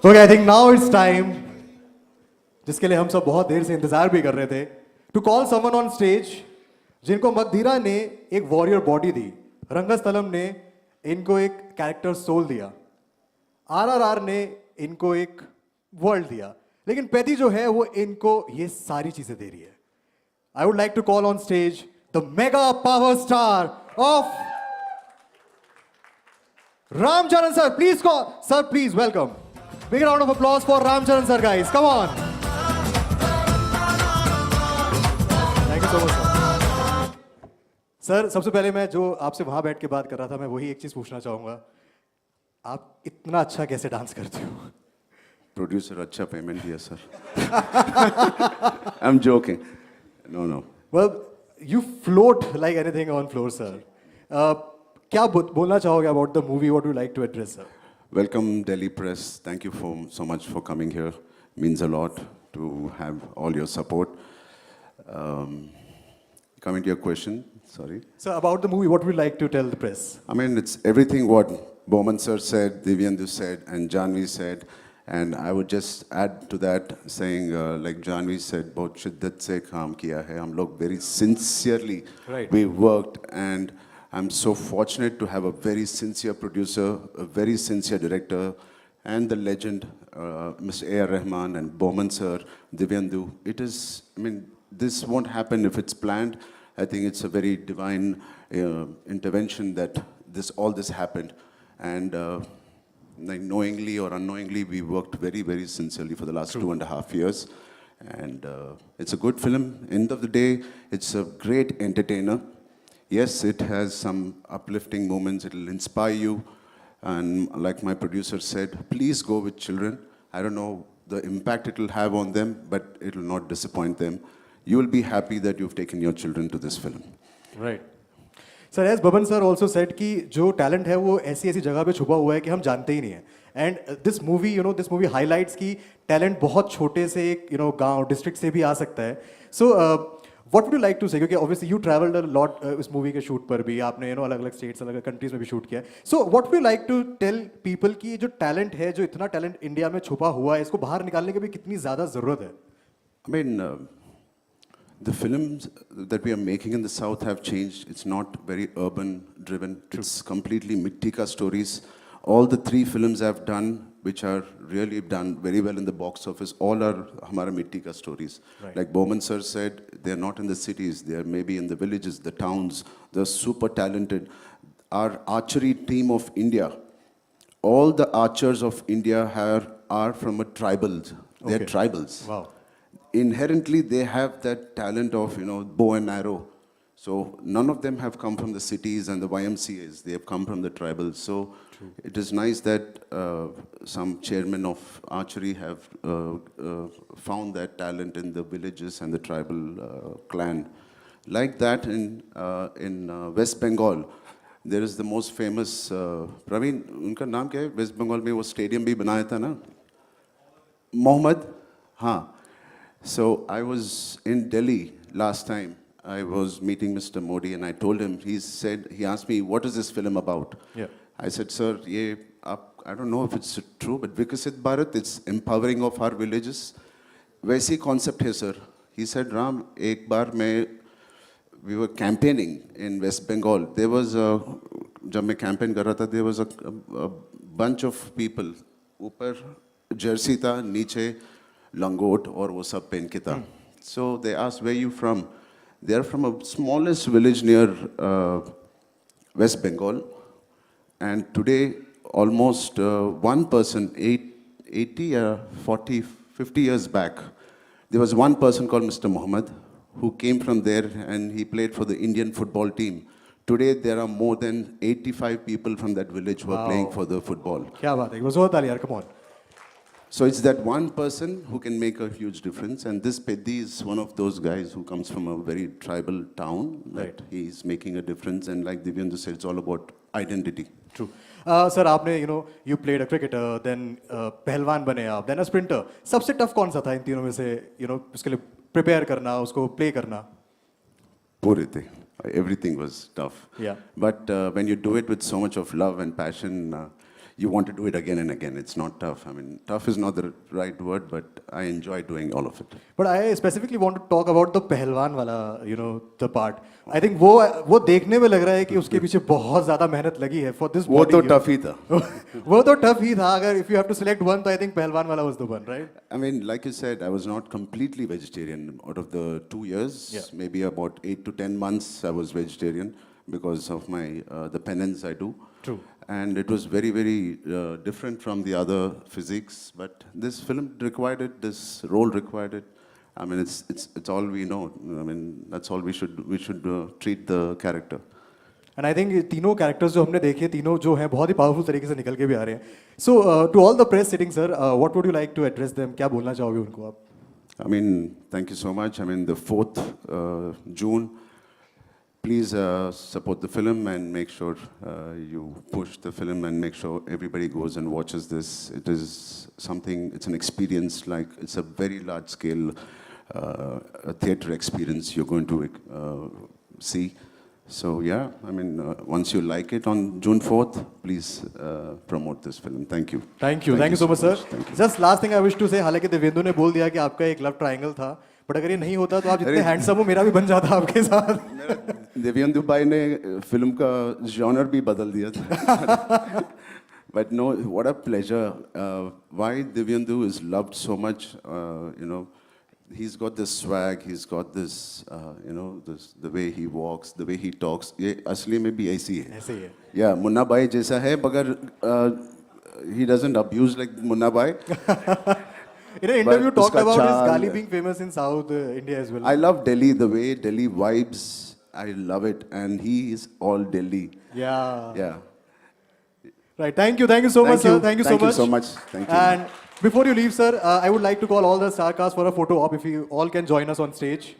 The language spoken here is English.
Okay I think now it's time जिसके लिए हम सब बहुत देर से इंतजार भी कर रहे थे to call someone on stage जिनको मगधीरा ने एक वॉरियर बॉडी दी, रंगस्थलम ने इनको एक कैरेक्टर सोल दिया, आरआरआर ने इनको एक वर्ल्ड दिया, लेकिन पेदी जो है वो इनको ये सारी चीजें दे रही है. I would like to call on stage the mega power star of Ramcharan sir. Please call sir, please welcome. Big round of applause for Ramcharan sir, guys. Come on. Thank you so much sir. Sir सबसे पहले मैं जो आपसे वहां बैठ के बात कर रहा था, मैं वही एक चीज पूछना चाहूंगा, आप इतना अच्छा कैसे डांस करते हो? प्रोड्यूसर अच्छा पेमेंट दिया sir. I am joking. No. Well, you float like anything on floor, sir. क्या बोलना चाहोगे about the movie? What would you like to address, sir? Welcome Delhi press. Thank you so much for coming here. Means a lot to have all your support. Coming to your question, sorry. So about the movie, what would you like to tell the press? I mean, it's everything what Bowman sir said, Divyendu said, and Janvi said. And I would just add to that, saying like Janvi said, बहुत शिद्दत से काम किया है. हम लोग very sincerely we worked, and I'm so fortunate to have a very sincere producer, a very sincere director, and the legend, Mr. A.R. Rahman and Bowman sir, Divyendu. It is, I mean, this won't happen if it's planned. I think it's a very divine intervention that all this happened. And like knowingly or unknowingly, we worked very, very sincerely for the last 2.5 years. And it's a good film. End of the day, it's a great entertainer. Yes, it has some uplifting moments. It will inspire you. And like my producer said, please go with children. I don't know the impact it will have on them, but it will not disappoint them. You will be happy that you've taken your children to this film. Right. Sir, as Baban sir also said कि जो talent है वो ऐसी ऐसी जगह पे छुपा हुआ है कि हम जानते ही नहीं हैं. And this movie, this movie highlights कि talent बहुत छोटे से एक गांव district से भी आ सकता है. So what would you like to say? क्योंकि obviously you traveled a lot इस movie के shoot पर भी आपने अलग-अलग states, अलग-अलग countries में भी shoot किया है. So what would you like to tell people कि जो talent है, जो इतना talent इंडिया में छुपा हुआ है, इसको बाहर निकालने की भी कितनी ज़्यादा ज़रूरत है? I mean, the films that we are making in the South have changed. It's not very urban driven. It's completely Mittika stories. All the 3 films I've done, which are really done very well in the box office, all are Hamara Mittika stories. Right. Like Bowman sir said, they're not in the cities, they're maybe in the villages, the towns. They're super talented. Our archery team of India, all the archers of India are from a tribal. They're tribals. Wow. Inherently, they have that talent of, bow and arrow. So none of them have come from the cities and the YMCAs. They have come from the tribals. So it is nice that some chairmen of archery have found that talent in the villages and the tribal clan. Like that in West Bengal, there is the most famous, Praveen, उनका नाम क्या है? West Bengal में वो stadium भी बनाया था ना? Mohammed? हाँ. So I was in Delhi last time. I was meeting Mr. Modi and I told him, he asked me, what is this film about? Yeah. I said, sir, I don't know if it's true, but Vikasit Bharat, it's empowering of our villages. वैसी concept है, sir. He said, Ram, एक बार we were campaigning in West Bengal. There was जब मैं campaign कर रहा था, there was a bunch of people. ऊपर jersey था, नीचे langot और वो सब पहन के था. So they asked, where are you from? They are from a smallest village near West Bengal. And today, almost one person, 80 or 40, 50 years back, there was one person called Mr. Mohammed who came from there and he played for the Indian football team. Today, there are more than 85 people from that village who are playing for the football. क्या बात है? वो जोर ताली यार, come on. So it's that one person who can make a huge difference. And this Peddi is one of those guys who comes from a very tribal town. Right. He's making a difference. And like Divyendu said, it's all about identity. True. Sir, आपने you played a cricketer, then पहलवान बने आप, then a sprinter. सबसे tough कौन सा था इन तीनों में से उसके लिए prepare करना, उसको play करना? पूरे थे. Everything was tough. Yeah. But when you do it with so much of love and passion, you want to do it again and again. It's not tough. I mean, tough is not the right word, but I enjoy doing all of it. But I specifically want to talk about the पहलवान वाला, you know, the part. I think वो देखने में लग रहा है कि उसके पीछे बहुत ज़्यादा मेहनत लगी है for this वो body. तो tough ही था. वो तो tough ही था. अगर if you have to select one, तो I think पहलवान वाला was the one, right? I mean, like you said, I was not completely vegetarian. Out of the 2 years, Yeah. maybe about 8 to 10 months, I was vegetarian because of my the penance I do. True. And it was very, very different from the other physiques. But this film required it. This role required it. I mean, it's all we know. I mean, that's all we should treat the character. And I think तीनों characters जो हमने देखे तीनों जो हैं बहुत ही powerful तरीके से निकल के भी आ रहे हैं. So to all the press sitting, sir, what would you like to address them? क्या बोलना चाहोगे उनको आप? I mean, thank you so much. I mean, the 4th June, please support the film and make sure you push the film and make sure everybody goes and watches this. It is something, it's an experience, like it's a very large scale a theater experience you're going to see. So yeah, I mean, once you like it on June 4th, please promote this film. Thank you. Thank you so much, sir. Thank you. Just last thing I wish to say, हालांकि देवेंदु ने बोल दिया कि आपका एक love triangle था, but अगर ये नहीं होता तो आप जितने हैंडसम हो मेरा भी बन जाता आपके साथ. देवेंदु भाई ने फिल्म का जॉनर भी बदल दिया था. But no, what a pleasure. Why Divyendu is loved so much, you know, he's got this swag, he's got this, you know, this, the way he walks, the way he talks. ये असली में भी ऐसी है. ऐसे ही है. Yeah, Munna भाई जैसा है, मगर he doesn't abuse like Munna भाई. In an interview, But talked उसका about his चाल- गाली being famous in South India as well. I love Delhi, the way Delhi vibes, I love it. And he is all Delhi. Yeah. Yeah. Right. Thank you so much, sir. Thank you so much. Thank you. And before you leave, sir, I would like to call all the star cast for a photo op if you all can join us on stage.